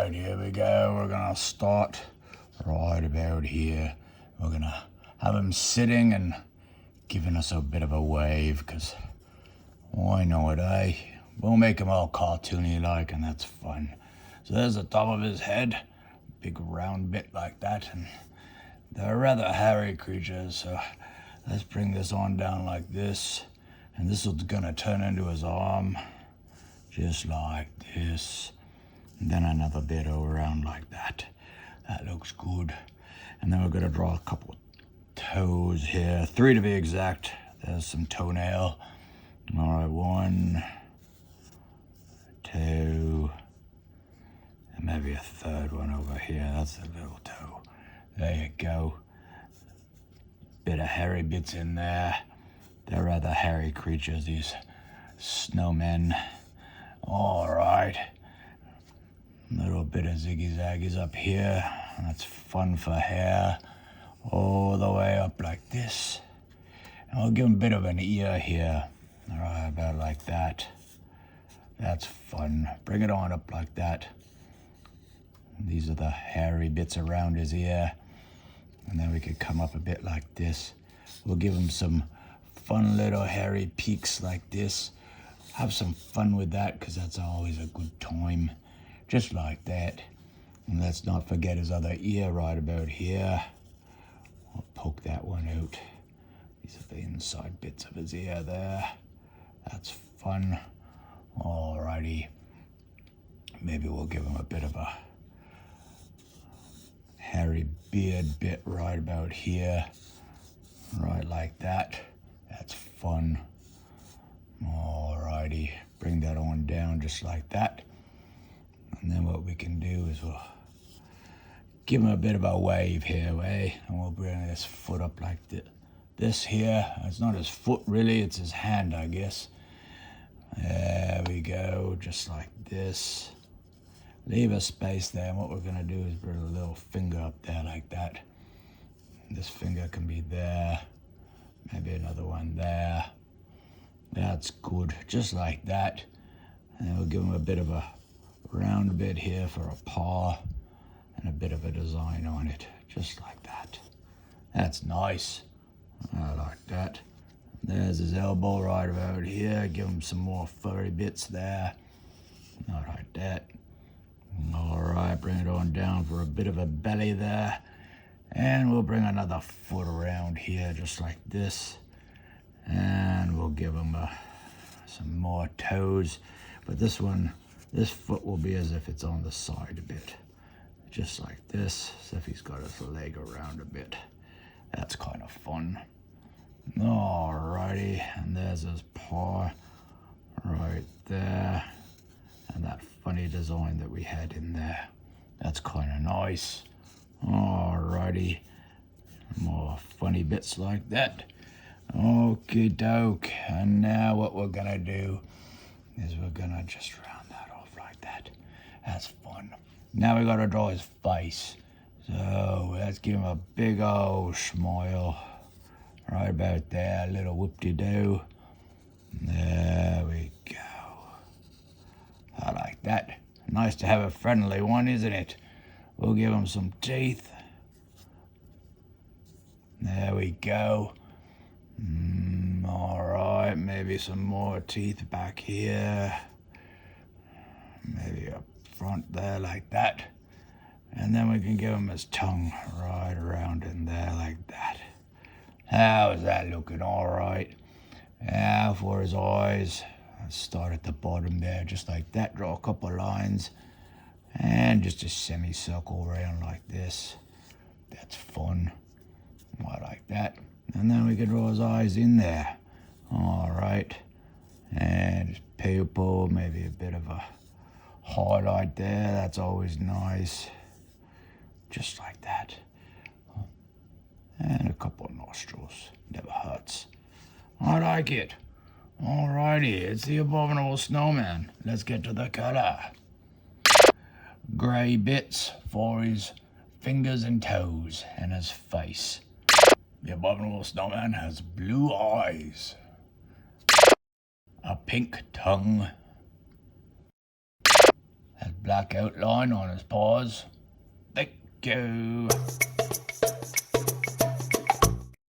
right, here we go. We're gonna start right about here. We're gonna have him sitting and giving us a bit of a wave, because why not, eh? We'll make him all cartoony like, and that's fun. So there's the top of his head, big round bit like that, and they're rather hairy creatures, so let's bring this on down like this, and this is gonna turn into his arm, just like this, and then another bit around like that. That looks good. And then we're gonna draw a couple toes here, 3 to be exact. There's some toenail. All right, 1, 2, and maybe a third one over here. That's a little toe. There you go. Bit of hairy bits in there. They're rather hairy creatures, these snowmen. All right. Little bit of ziggy-zaggies up here. That's fun for hair. All the way up like this. And we'll give him a bit of an ear here. All right, about like that. That's fun. Bring it on up like that. These are the hairy bits around his ear. And then we could come up a bit like this. We'll give him some fun little hairy peaks like this. Have some fun with that, because that's always a good time. Just like that. And let's not forget his other ear right about here. I'll poke that one out. These are the inside bits of his ear there. That's fun. Alrighty. Maybe we'll give him a bit of a hairy beard bit right about here. Right like that. That's fun. Alrighty. Bring that on down just like that. And then what we can do is we'll give him a bit of a wave here, eh? And we'll bring this foot up like this here. It's not his foot really, it's his hand, I guess. There we go, just like this. Leave a space there, and what we're gonna do is put a little finger up there like that. This finger can be there, maybe another one there. That's good, just like that. And we'll give him a bit of a round bit here for a paw and a bit of a design on it, just like that. That's nice. I like that. There's his elbow right about here. Give him some more furry bits there. Not like that. All right, bring it on down for a bit of a belly there. And we'll bring another foot around here, just like this. And we'll give him some more toes. But this foot will be as if it's on the side a bit. Just like this, as if he's got his leg around a bit. That's kind of fun. Alrighty, and there's his paw right there. And that funny design that we had in there. That's kind of nice. Alrighty, more funny bits like that. Okie doke, and now what we're gonna do is we're gonna just round that off like that. That's fun. Now we gotta draw his face. So let's give him a big old smile. Right about there, a little whoop-de-doo. There we go. I like that. Nice to have a friendly one, isn't it? We'll give him some teeth. There we go. All right, maybe some more teeth back here. Maybe up front there like that. And then we can give him his tongue right around in there like that. How is that looking? All right. Now for his eyes. Let's start at the bottom there, just like that. Draw a couple lines. And just a semicircle around like this. That's fun. I like that. And then we can draw his eyes in there. All right. And his pupil, maybe a bit of a highlight there. That's always nice. Just like that. And a couple of nostrils. Never hurts. I like it. Alrighty, it's the Abominable Snowman. Let's get to the color. Grey bits for his fingers and toes and his face. The Abominable Snowman has blue eyes, a pink tongue, has black outline on his paws. Thank you.